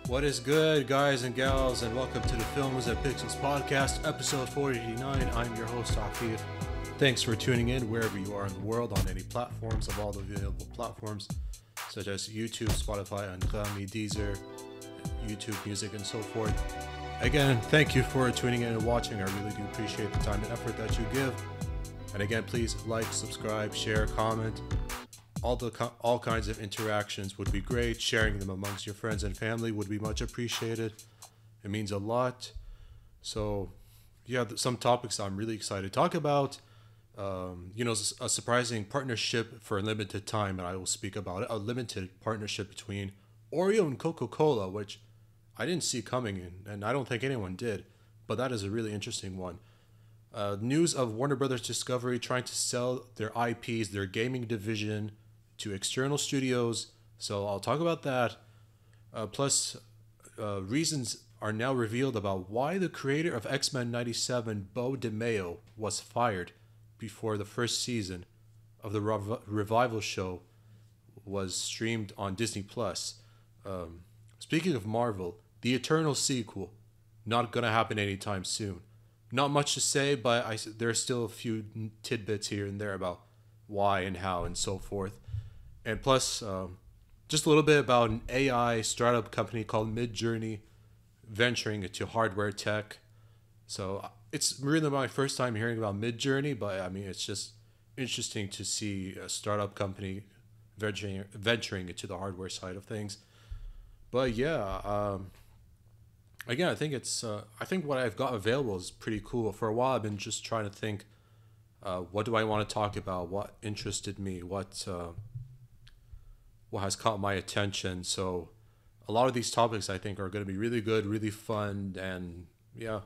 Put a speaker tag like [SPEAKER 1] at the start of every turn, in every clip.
[SPEAKER 1] What is good, guys and gals, and welcome to the Films and Pixels podcast, episode 489. I'm your host, Afif. Thanks for tuning in wherever you are in the world on any platforms of all the available platforms, such as YouTube, Spotify, El-Jamil, Deezer, YouTube Music, and so forth. Again, thank you for tuning in and watching. I really do appreciate the time and effort that you give. And again, please like, subscribe, share, comment. All kinds of interactions would be great. Sharing them amongst your friends and family would be much appreciated. It means a lot. So, yeah, some topics I'm really excited to talk about. A surprising partnership for a limited time, and I will speak about it. A limited partnership between Oreo and Coca-Cola, which I didn't see coming in, and I don't think anyone did. But that is a really interesting one. News of Warner Brothers Discovery trying to sell their IPs, their gaming division, to external studios. So I'll talk about that. Plus, reasons are now revealed about why the creator of X-Men 97, Bo DeMeo, was fired before the first season of the revival show was streamed on Disney+. Speaking of Marvel, the Eternal sequel, not going to happen anytime soon. Not much to say, but there's still a few tidbits here and there about why and how and so forth. And plus, just a little bit about an AI startup company called Midjourney venturing into hardware tech. So it's really my first time hearing about Midjourney, but I mean, it's just interesting to see a startup company venturing into the hardware side of things. But yeah, again, I think I think what I've got available is pretty cool. For a while, I've been just trying to think, what do I want to talk about? What interested me? What has caught my attention? So a lot of these topics I think are going to be really good, really fun, and yeah,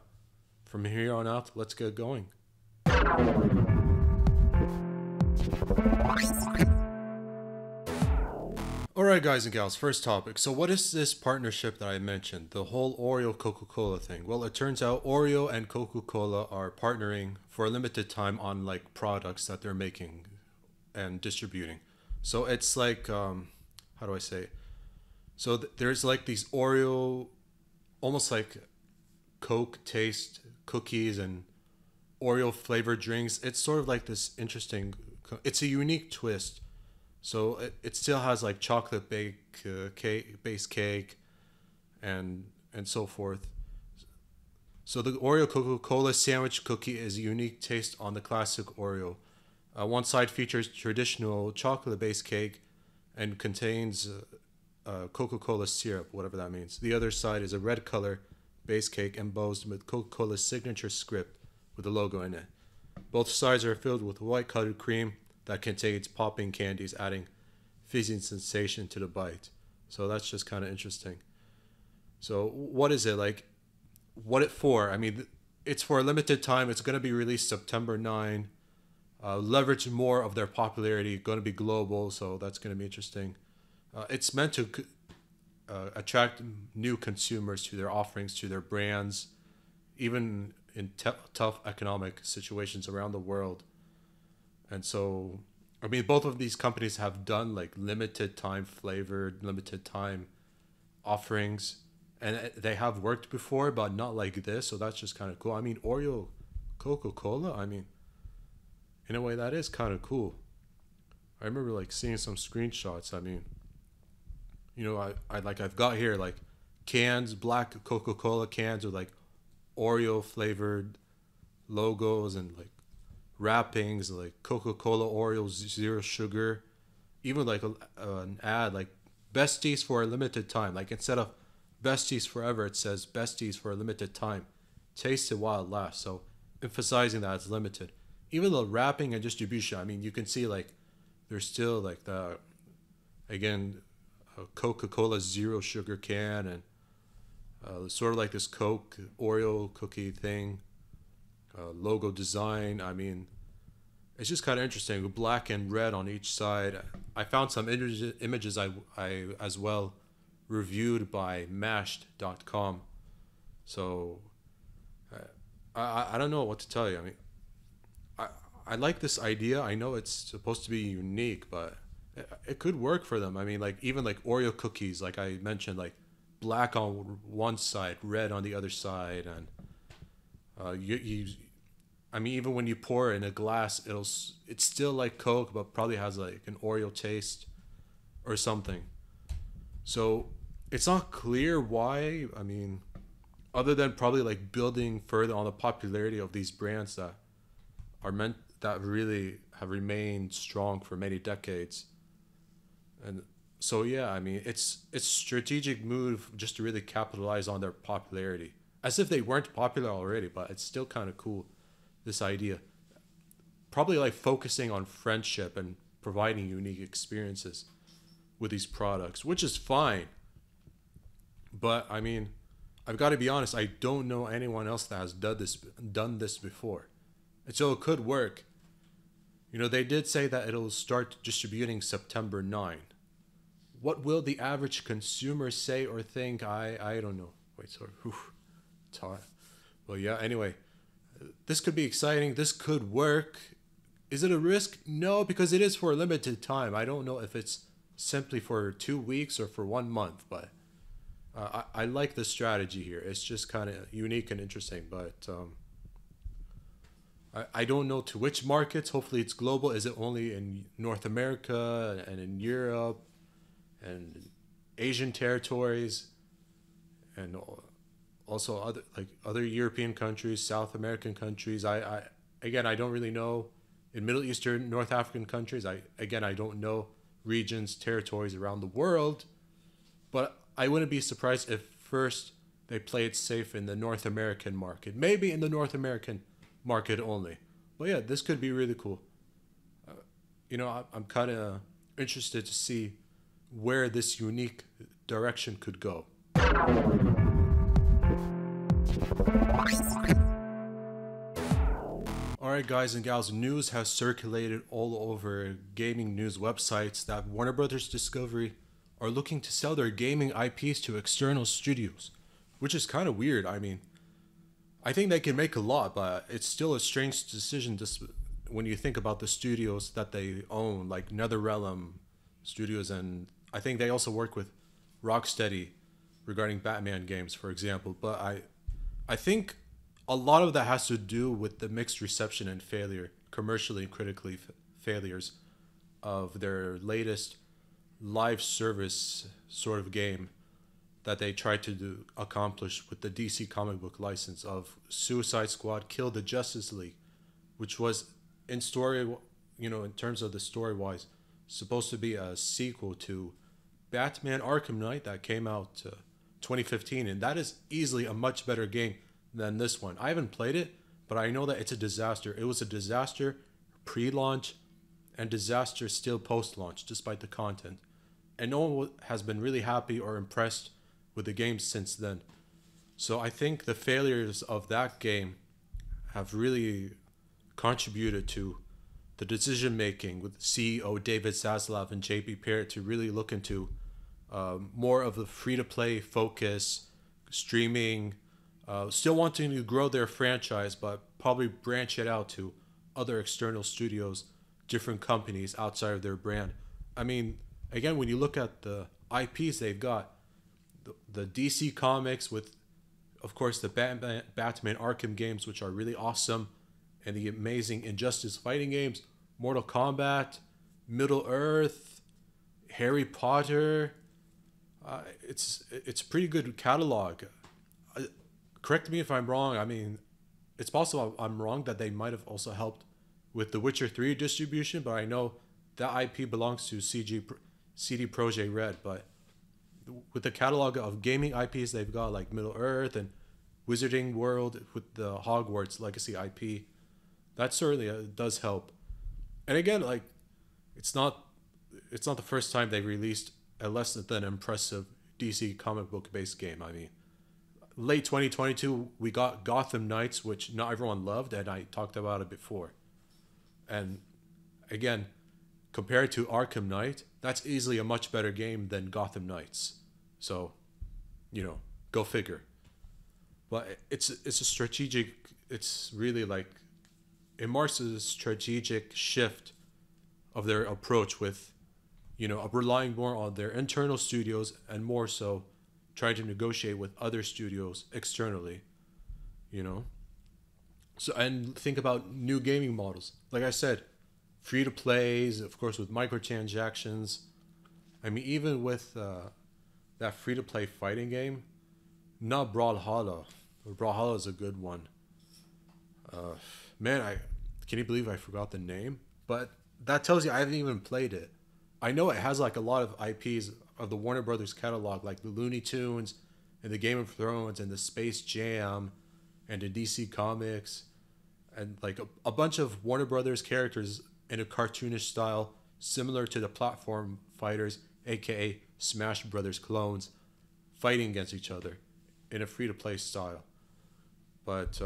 [SPEAKER 1] from here on out, let's get going. Alright, guys and gals, first topic. So what is this partnership that I mentioned? The whole Oreo Coca-Cola thing. Well, it turns out Oreo and Coca-Cola are partnering for a limited time on like products that they're making and distributing. So it's like, how do I say? So there's like these Oreo, almost like Coke taste cookies and Oreo flavored drinks. It's sort of like this interesting, it's a unique twist. So it still has like chocolate base cake and so forth. So the Oreo Coca-Cola sandwich cookie is a unique taste on the classic Oreo. One side features traditional chocolate base cake and contains Coca-Cola syrup, whatever that means. The other side is a red color base cake embossed with Coca-Cola's signature script with the logo in it. Both sides are filled with white colored cream that contains popping candies, adding fizzing sensation to the bite. So that's just kind of interesting. So what is it like? What it for? I mean, it's for a limited time. It's going to be released September 9. Leverage more of their popularity. Going to be global, so that's going to be interesting. It's meant to attract new consumers to their offerings, to their brands, even in tough economic situations around the world. And so, I mean, both of these companies have done like limited time flavored, limited time offerings, and they have worked before, but not like this. So that's just kind of cool. I mean, Oreo Coca-Cola, I mean, in a way that is kind of cool. I remember like seeing some screenshots. I mean, I've got here like cans, black Coca-Cola cans with like Oreo flavored logos and like wrappings, like Coca-Cola Oreo zero sugar, even like an ad like besties for a limited time. Like instead of besties forever, it says besties for a limited time. Taste it while it lasts. So emphasizing that it's limited. Even the wrapping and distribution, I mean, you can see like there's still like the, again, a Coca-Cola zero sugar can and sort of like this Coke Oreo cookie thing. Logo design, I mean, it's just kind of interesting. Black and red on each side. I found some images I as well reviewed by mashed.com. So I don't know what to tell you. I mean, I like this idea. I know it's supposed to be unique, but it could work for them. I mean, like even like Oreo cookies, like I mentioned, like black on one side, red on the other side, and I mean, even when you pour it in a glass, it's still like Coke, but probably has like an Oreo taste or something. So it's not clear why. I mean, other than probably like building further on the popularity of these brands that are meant that really have remained strong for many decades. And so yeah, I mean, it's strategic move just to really capitalize on their popularity, as if they weren't popular already. But it's still kind of cool, this idea. Probably like focusing on friendship and providing unique experiences with these products, which is fine. But I mean, I've got to be honest. I don't know anyone else that has done this before, and so it could work. You know, they did say that it'll start distributing September 9. What will the average consumer say or think? I don't know. Wait, sorry. Whew. It's hard. Well, yeah, anyway. This could be exciting. This could work. Is it a risk? No, because it is for a limited time. I don't know if it's simply for 2 weeks or for 1 month, but I like the strategy here. It's just kind of unique and interesting, but I don't know to which markets. Hopefully it's global. Is it only in North America and in Europe and Asian territories and also other European countries, South American countries? I again, I don't really know. In Middle Eastern, North African countries, I don't know regions, territories around the world, but I wouldn't be surprised if first they play it safe in the North American market, maybe in the North American market only. But yeah, this could be really cool. I'm kind of interested to see where this unique direction could go. Alright, guys and gals, news has circulated all over gaming news websites that Warner Brothers Discovery are looking to sell their gaming IPs to external studios, which is kind of weird. I mean, I think they can make a lot, but it's still a strange decision just when you think about the studios that they own, like NetherRealm Studios, and I think they also work with Rocksteady regarding Batman games, for example. But I think a lot of that has to do with the mixed reception and failure, commercially and critically failures of their latest live service sort of game that they tried to accomplish with the DC comic book license of Suicide Squad Kill the Justice League, which was in story, in terms of the story wise, supposed to be a sequel to Batman Arkham Knight that came out 2015, and that is easily a much better game than this one. I haven't played it, but I know that it's a disaster. It was a disaster pre-launch and disaster still post-launch, despite the content. And no one has been really happy or impressed with the game since then. So I think the failures of that game have really contributed to the decision making with CEO David Zaslav and JP Parrott to really look into more of the free-to-play focus, streaming, still wanting to grow their franchise, but probably branch it out to other external studios, different companies outside of their brand. I mean, again, when you look at the IPs they've got, the DC comics with, of course, the Batman Arkham games, which are really awesome, and the amazing Injustice fighting games, Mortal Kombat, Middle Earth, Harry Potter. It's a pretty good catalog. Correct me if I'm wrong. I mean, it's possible I'm wrong that they might have also helped with The Witcher 3 distribution, but I know that IP belongs to CD Projekt Red. But with the catalog of gaming IPs they've got, like Middle Earth and Wizarding World with the Hogwarts Legacy IP, that certainly does help. And again, like, it's not the first time they released a less than impressive DC comic book based game. I mean, late 2022 we got Gotham Knights, which not everyone loved, and I talked about it before. And again, compared to Arkham Knight, that's easily a much better game than Gotham Knights. So, go figure. But it's a strategic. It's really like it marks a strategic shift of their approach with, relying more on their internal studios and more so trying to negotiate with other studios externally, you know. So, and think about new gaming models. Like I said, free to plays, of course, with microtransactions. I mean, even with that free to play fighting game, not Brawlhalla. Brawlhalla is a good one. Man, I can you believe I forgot the name? But that tells you I haven't even played it. I know it has like a lot of IPs of the Warner Brothers catalog, like the Looney Tunes and the Game of Thrones and the Space Jam and the DC Comics and like a bunch of Warner Brothers characters in a cartoonish style, similar to the platform fighters, aka Smash Brothers clones, fighting against each other in a free-to-play style. But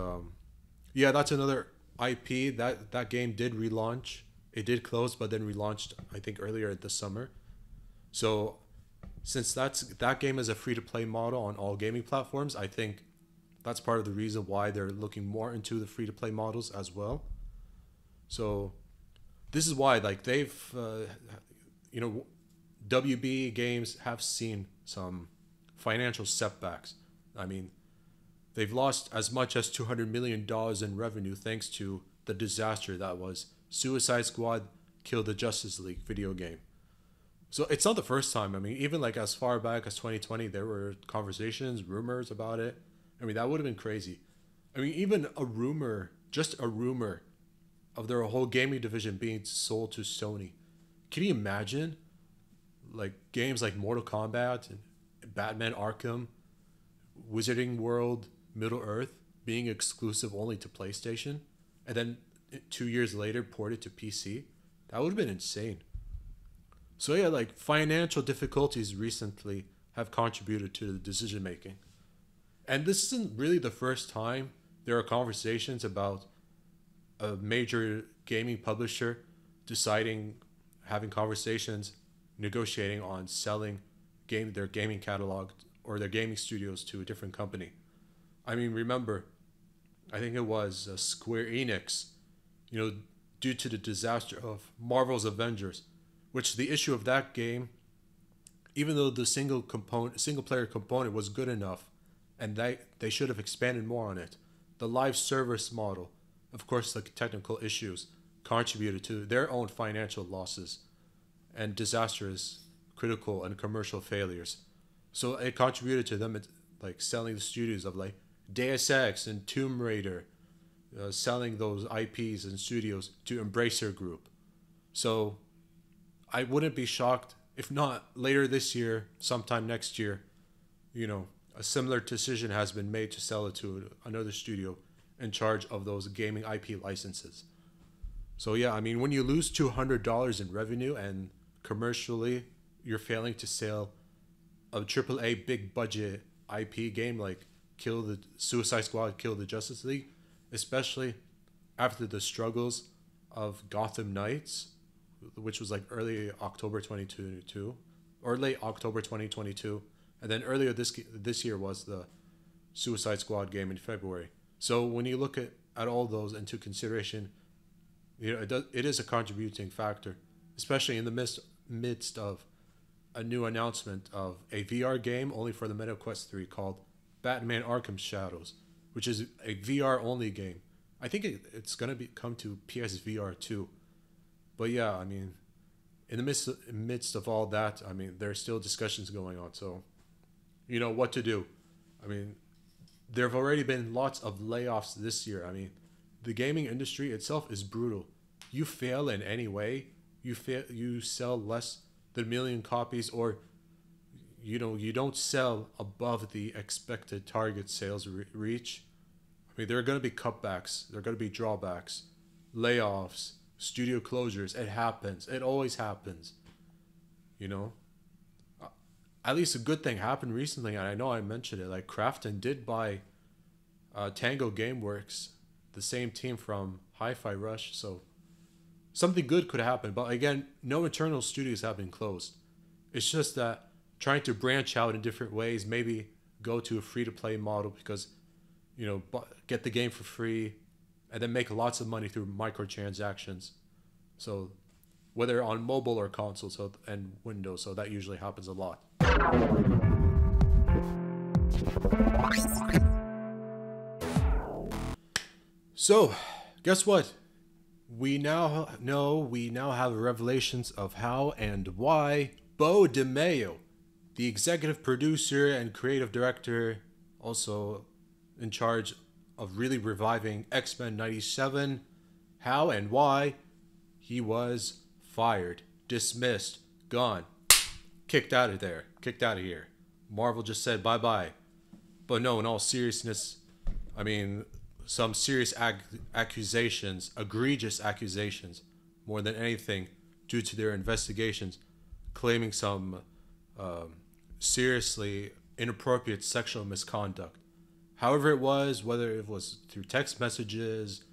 [SPEAKER 1] yeah, that's another IP. That game did relaunch. It did close, but then relaunched, I think, earlier this summer. So since that game is a free-to-play model on all gaming platforms, I think that's part of the reason why they're looking more into the free-to-play models as well. So this is why, like, they've, WB games have seen some financial setbacks. I mean, they've lost as much as $200 million in revenue thanks to the disaster that was Suicide Squad Kill the Justice League video game. So it's not the first time. I mean, even like as far back as 2020, there were conversations, rumors about it. I mean, that would have been crazy. I mean, even a rumor, just a rumor of their whole gaming division being sold to Sony. Can you imagine like games like Mortal Kombat and Batman Arkham, Wizarding World, Middle Earth being exclusive only to PlayStation, and then 2 years later ported to PC? That would have been insane. So yeah, like financial difficulties recently have contributed to the decision making. And this isn't really the first time there are conversations about a major gaming publisher having conversations, negotiating on selling their gaming catalog or their gaming studios to a different company. I mean, remember, I think it was Square Enix, due to the disaster of Marvel's Avengers, which the issue of that game, even though the single player component was good enough, and they should have expanded more on it, the live service model, of course, the technical issues contributed to their own financial losses and disastrous critical and commercial failures. So it contributed to them like selling the studios of like Deus Ex and Tomb Raider, selling those IPs and studios to Embracer Group. So I wouldn't be shocked if not later this year, sometime next year, a similar decision has been made to sell it to another studio in charge of those gaming IP licenses. So yeah, I mean, when you lose $200 in revenue and commercially you're failing to sell a AAA big budget IP game like Suicide Squad, Kill the Justice League, especially after the struggles of Gotham Knights, which was like early October 2022 or late October 2022, and then earlier this year was the Suicide Squad game in February. So when you look at all those into consideration, it is a contributing factor, especially in the midst of a new announcement of a VR game only for the Meta Quest 3 called Batman Arkham Shadows, which is a VR only game. I think it's going to come to PSVR 2. But yeah, I mean, in the midst of all that, I mean, there's still discussions going on. So, what to do. I mean, there have already been lots of layoffs this year. I mean, the gaming industry itself is brutal. You fail in any way, you sell less than 1 million copies, or you don't sell above the expected target sales reach. I mean, there are going to be cutbacks, there are going to be drawbacks, layoffs, studio closures. It happens. It always happens. At least a good thing happened recently, and I know I mentioned it. Like Krafton did buy Tango Gameworks, the same team from Hi-Fi Rush. So something good could happen. But again, no internal studios have been closed. It's just that trying to branch out in different ways, maybe go to a free-to-play model because, get the game for free and then make lots of money through microtransactions. So whether on mobile or console and Windows, so that usually happens a lot. So, guess what? We now have revelations of how and why Bo DeMayo, the executive producer and creative director, also in charge of really reviving X-Men 97, how and why he was fired, dismissed, gone, kicked out of there, kicked out of here. Marvel just said bye-bye. But no, in all seriousness, I mean, some serious accusations, egregious accusations, more than anything, due to their investigations, claiming some seriously inappropriate sexual misconduct. However it was, whether it was through text messages,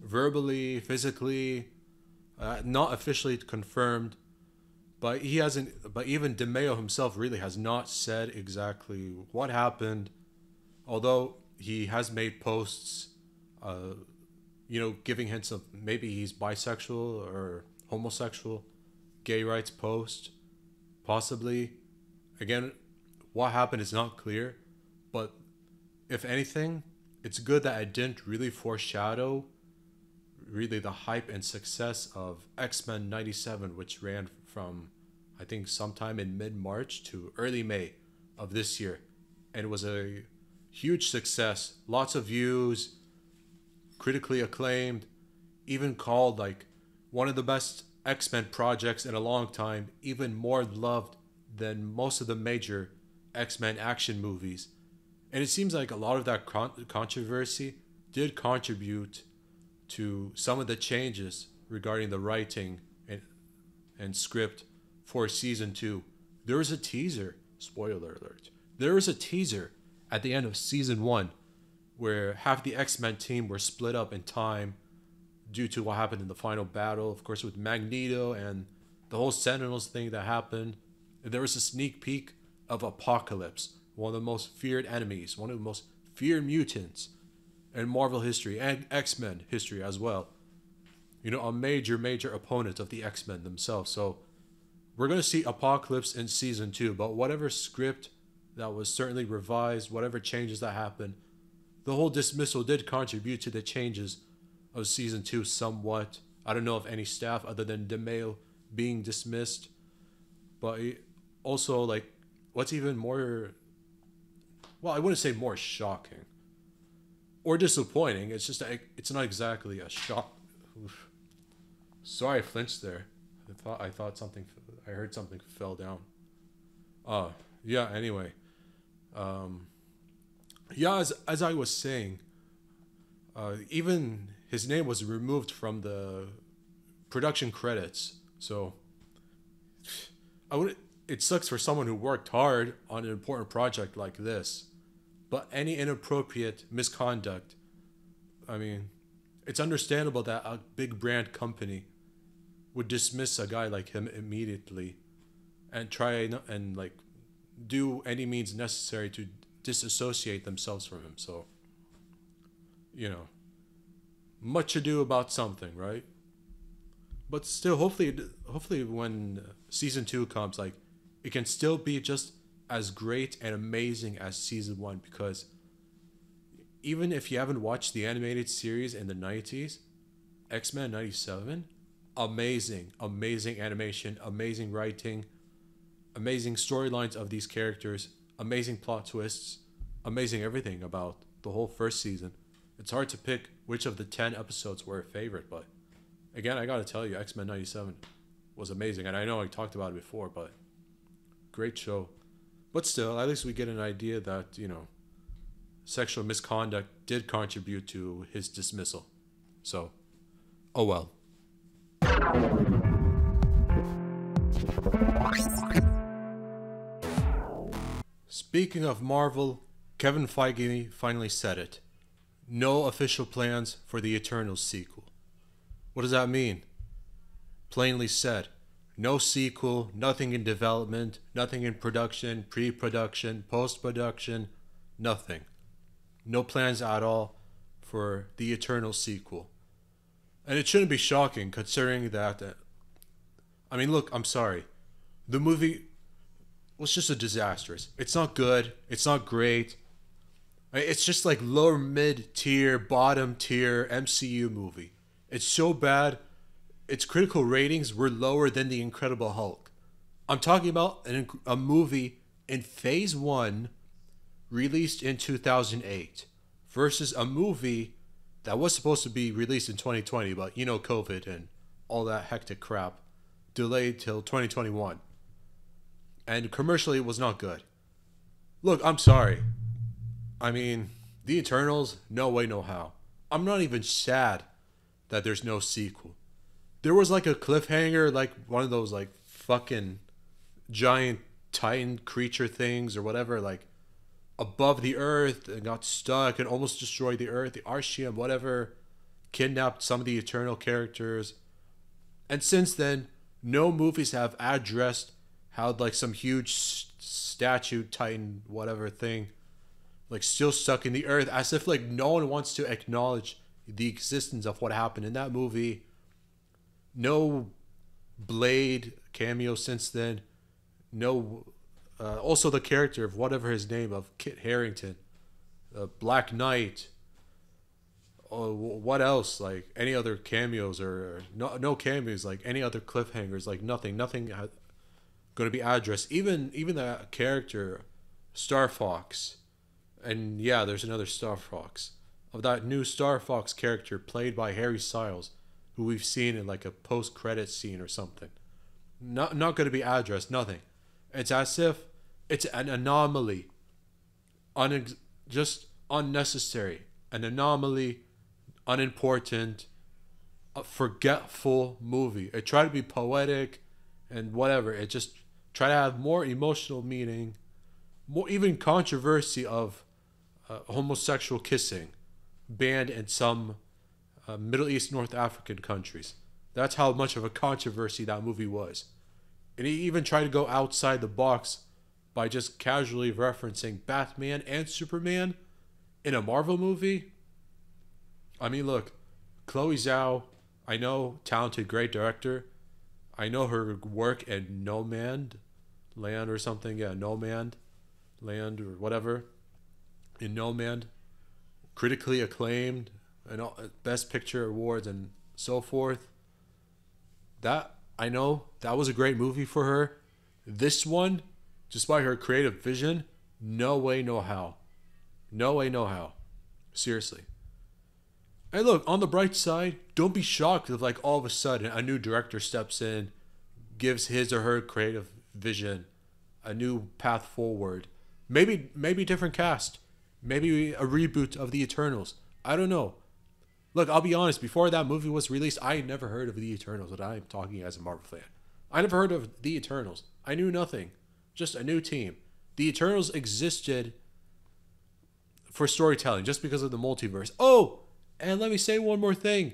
[SPEAKER 1] verbally, physically, not officially confirmed, but he hasn't. But even DeMayo himself really has not said exactly what happened, although he has made posts, giving hints of maybe he's bisexual or homosexual, gay rights post, possibly. Again, what happened is not clear, but if anything, it's good that it didn't really foreshadow really the hype and success of X-Men 97, which ran from, I think, sometime in mid-March to early May of this year. And it was a huge success. Lots of views, critically acclaimed, even called like one of the best X-Men projects in a long time, even more loved than most of the major X-Men action movies. And it seems like a lot of that controversy did contribute to some of the changes regarding the writing and script for season 2. There was a teaser, spoiler alert, there was a teaser at the end of season 1 where half the X-Men team were split up in time due to what happened in the final battle, of course, with Magneto and the whole Sentinels thing that happened. And there was a sneak peek of Apocalypse, one of the most feared enemies, one of the most feared mutants in Marvel history and X-Men history as well. A major opponent of the X-Men themselves. So we're going to see Apocalypse in season 2, but whatever script that was certainly revised, whatever changes that happened, the whole dismissal did contribute to the changes of season 2 somewhat. I don't know if any staff other than DeMayo being dismissed, but also, like, what's even more, well, I wouldn't say more shocking or disappointing. It's just, it's not exactly a shock. Oof. Sorry, I flinched there. I thought something, I heard something fell down. Yeah, anyway. Yeah, as I was saying, even his name was removed from the production credits. So it sucks for someone who worked hard on an important project like this. But any inappropriate misconduct, I mean, it's understandable that a big brand company would dismiss a guy like him immediately and try and like do any means necessary to disassociate themselves from him. So, much ado about something, right? But still, hopefully when season 2 comes, like, it can still be just as great and amazing as season 1, because even if you haven't watched the animated series in the 90s, X-Men 97, amazing animation, amazing writing, amazing storylines of these characters, amazing plot twists, amazing everything about the whole first season. It's hard to pick which of the 10 episodes were a favorite, but again, I gotta tell you, X-Men 97 was amazing. And I know I talked about it before, but great show. But still, at least we get an idea that, sexual misconduct did contribute to his dismissal. So, oh well. Speaking of Marvel, Kevin Feige finally said it. No official plans for the Eternals sequel. What does that mean? Plainly said, no sequel, nothing in development, nothing in production, pre-production, post-production, nothing. No plans at all for the Eternals sequel. And it shouldn't be shocking considering that, I mean, look, I'm sorry. The movie was just a disaster. It's not good. It's not great. It's just like lower mid tier, bottom tier MCU movie. It's so bad. Its critical ratings were lower than The Incredible Hulk. I'm talking about a movie in Phase 1 released in 2008 versus a movie that was supposed to be released in 2020, but COVID and all that hectic crap delayed till 2021. And commercially, it was not good. Look, I'm sorry. I mean, The Eternals, no way, no how. I'm not even sad that there's no sequel. There was like a cliffhanger, like one of those like fucking giant titan creature things or whatever, like above the earth and got stuck and almost destroyed the earth, the Arshium, whatever, kidnapped some of the Eternal characters. And since then, no movies have addressed how like some huge statue titan whatever thing like still stuck in the earth, as if like no one wants to acknowledge the existence of what happened in that movie. No Blade cameo since then. No, also the character of whatever his name of Kit Harington, Black Knight. What else? Like any other cameos or no cameos? Like any other cliffhangers? Like nothing. Nothing going to be addressed. Even that character, Star Fox, and yeah, there's another Star Fox of that new Star Fox character played by Harry Styles, who we've seen in like a post-credit scene or something. Not going to be addressed. Nothing. It's as if it's an anomaly, just unnecessary, an anomaly, unimportant, a forgetful movie. It tried to be poetic and whatever. It just tried to have more emotional meaning, more even controversy of homosexual kissing banned in some Middle East, North African countries. That's how much of a controversy that movie was. And he even tried to go outside the box by just casually referencing Batman and Superman in a Marvel movie. I mean, look, Chloe Zhao, I know, talented, great director. I know her work in No Man Land or something. Yeah, No Man Land or whatever. In No Man, critically acclaimed and Best Picture awards and so forth. That I know that was a great movie for her. This one, just by her creative vision, no way, no how. No way, no how. Seriously. And look, on the bright side, don't be shocked if like all of a sudden a new director steps in, gives his or her creative vision, a new path forward. Maybe different cast. Maybe a reboot of the Eternals. I don't know. Look, I'll be honest, before that movie was released, I had never heard of the Eternals, and I'm talking as a Marvel fan. I never heard of the Eternals. I knew nothing. Just a new team. The Eternals existed for storytelling just because of the multiverse. Oh, and let me say one more thing.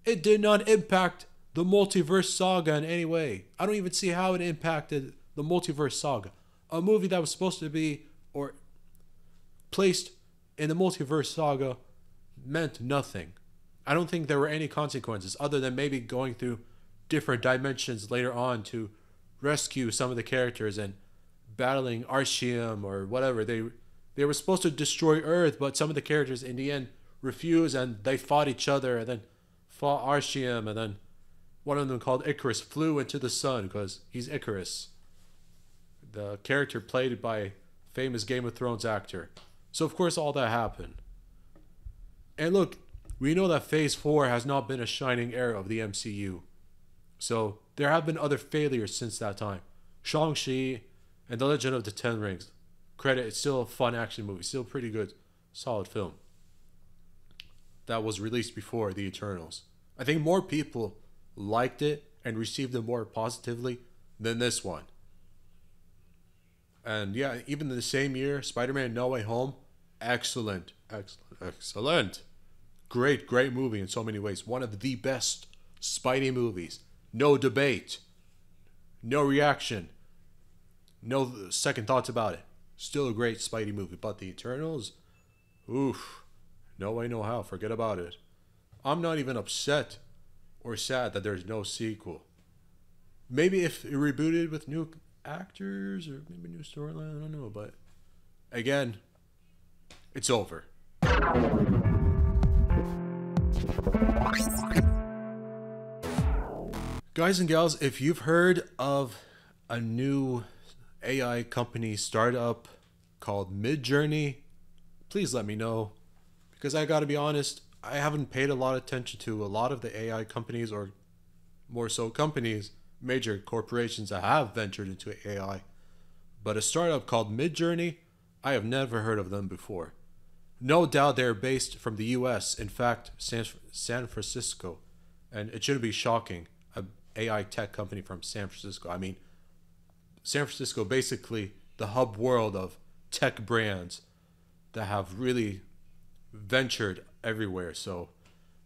[SPEAKER 1] It did not impact the multiverse saga in any way. I don't even see how it impacted the multiverse saga. A movie that was supposed to be or placed in the multiverse saga meant nothing. I don't think there were any consequences other than maybe going through different dimensions later on to rescue some of the characters and battling Arshium or whatever. They were supposed to destroy Earth, but some of the characters in the end refused and they fought each other and then fought Arshium, and then one of them called Icarus flew into the sun because he's Icarus, the character played by famous Game of Thrones actor. So of course all that happened. And look, we know that Phase 4 has not been a shining era of the MCU. So there have been other failures since that time. Shang-Chi and The Legend of the Ten Rings. Credit, it's still a fun action movie. Still a pretty good, solid film. That was released before The Eternals. I think more people liked it and received it more positively than this one. And yeah, even in the same year, Spider-Man No Way Home, excellent, excellent, excellent. Great, great movie in so many ways. One of the best Spidey movies. No debate. No reaction. No second thoughts about it. Still a great Spidey movie. But The Eternals, oof. No way, no how. Forget about it. I'm not even upset or sad that there's no sequel. Maybe if it rebooted with new actors or maybe new storyline, I don't know. But again, It's over. Guys and gals, if you've heard of a new AI company startup called Midjourney, please let me know. Because I gotta be honest, I haven't paid a lot of attention to a lot of the AI companies, or more so companies, major corporations that have ventured into AI. But a startup called Midjourney, I have never heard of them before. No doubt they're based from the US, in fact, San Francisco. And it shouldn't be shocking. An AI tech company from San Francisco. I mean, San Francisco, basically the hub world of tech brands that have really ventured everywhere. So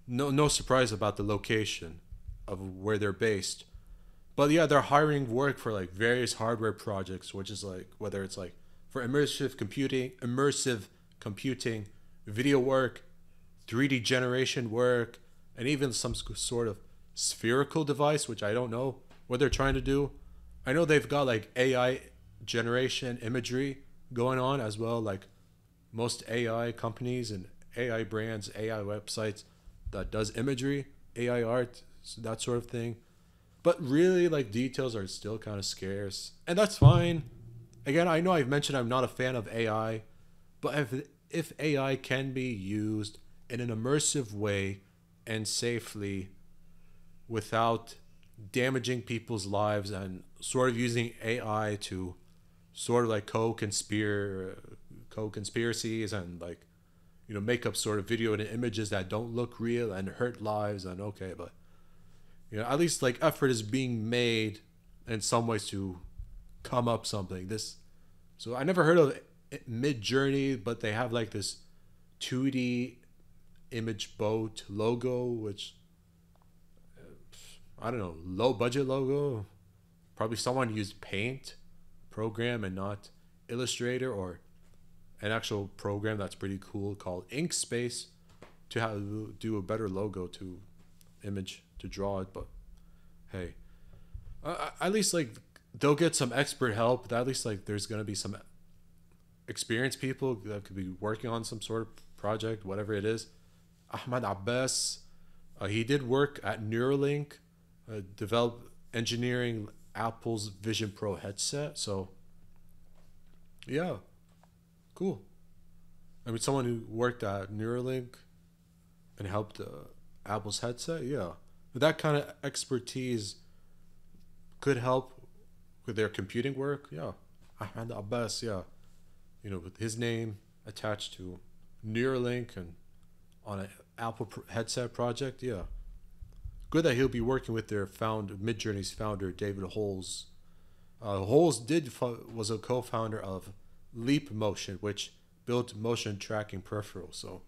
[SPEAKER 1] no surprise about the location of where they're based. But yeah, they're hiring work for like various hardware projects, which is like whether it's like for immersive computing, video work, 3D generation work, and even some sort of spherical device, which I don't know what they're trying to do. I know they've got like AI generation imagery going on as well, like most AI companies and AI brands, AI websites that does imagery, AI art, that sort of thing. But really, like, details are still kind of scarce, and that's fine. Again, I know I've mentioned I'm not a fan of AI, but if AI can be used in an immersive way and safely without damaging people's lives, and sort of using AI to sort of like co-conspiracies and like, you know, make up sort of video and images that don't look real and hurt lives, and okay, but you know, at least like effort is being made in some ways to come up something. So I never heard of Midjourney, but they have like this 2D image boat logo, which I don't know, low budget logo. Probably someone used Paint program and not Illustrator, or an actual program that's pretty cool called Inkspace to have do a better logo to image to draw it. But hey, at least like they'll get some expert help. At least like there's gonna be some experienced people that could be working on some sort of project, whatever it is. Ahmad Abbas, he did work at Neuralink, develop engineering Apple's Vision Pro headset. So yeah, cool. I mean, someone who worked at Neuralink and helped Apple's headset, yeah. But that kind of expertise could help with their computing work, yeah. Ahmed Abbas, yeah. You know, with his name attached to Neuralink and on an Apple headset project, yeah. Good that he'll be working with their Midjourney's founder, David Holes. Holes was a co-founder of Leap Motion, which built motion tracking peripherals. So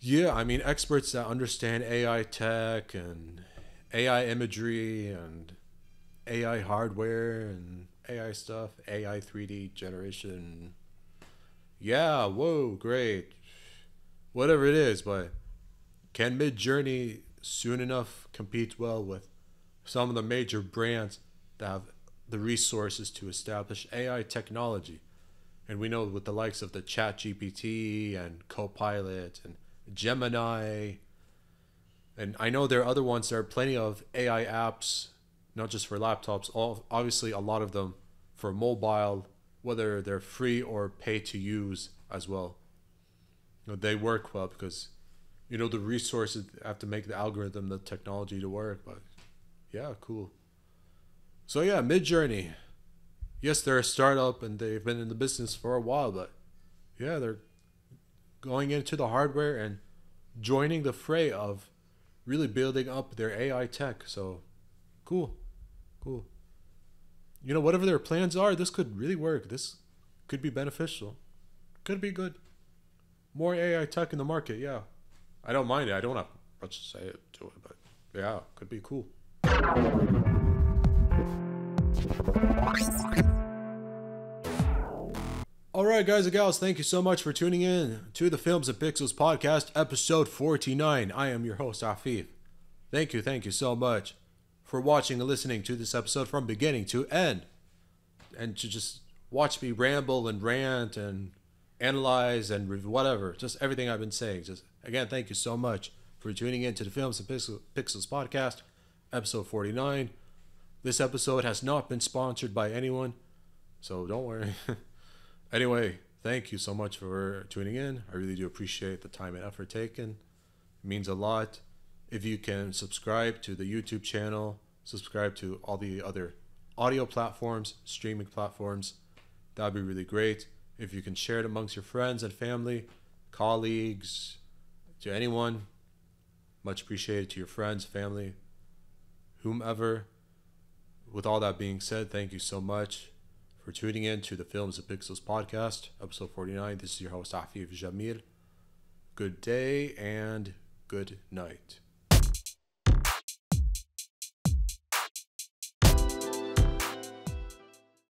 [SPEAKER 1] yeah, I mean, experts that understand AI tech and AI imagery and AI hardware and AI stuff, AI 3D generation. Yeah, whoa, great. Whatever it is, but can Midjourney soon enough compete well with some of the major brands that have the resources to establish AI technology? And we know with the likes of the ChatGPT and Copilot and Gemini, and I know there are other ones. There are plenty of AI apps, not just for laptops. Obviously, a lot of them for mobile, whether they're free or pay to use as well. You know, they work well because, you know, the resources have to make the algorithm, the technology to work. But yeah, cool. So yeah, Midjourney. Yes, they're a startup and they've been in the business for a while, but yeah, they're going into the hardware and joining the fray of really building up their AI tech. So cool. You know, whatever their plans are, this could really work. This could be beneficial. Could be good. More AI tech in the market, yeah. I don't mind it. I don't have much to say to it, but yeah, could be cool. Alright, guys and gals, thank you so much for tuning in to the Films and Pixels podcast, episode 49. I am your host, Afif. Thank you so much for watching and listening to this episode from beginning to end. And to just watch me ramble and rant and analyze and whatever, just everything I've been saying. Just again, thank you so much for tuning in to the Films and Pixels podcast, episode 49. This episode has not been sponsored by anyone, so don't worry. Anyway, thank you so much for tuning in. I really do appreciate the time and effort taken. It means a lot. If you can subscribe to the YouTube channel, subscribe to all the other audio platforms, streaming platforms, that'd be really great. If you can share it amongst your friends and family, colleagues, to anyone, much appreciated. To your friends, family, whomever. With all that being said, thank you so much for tuning in to the Films and Pixels podcast, episode 49. This is your host, Afif El-Jamil. Good day and good night.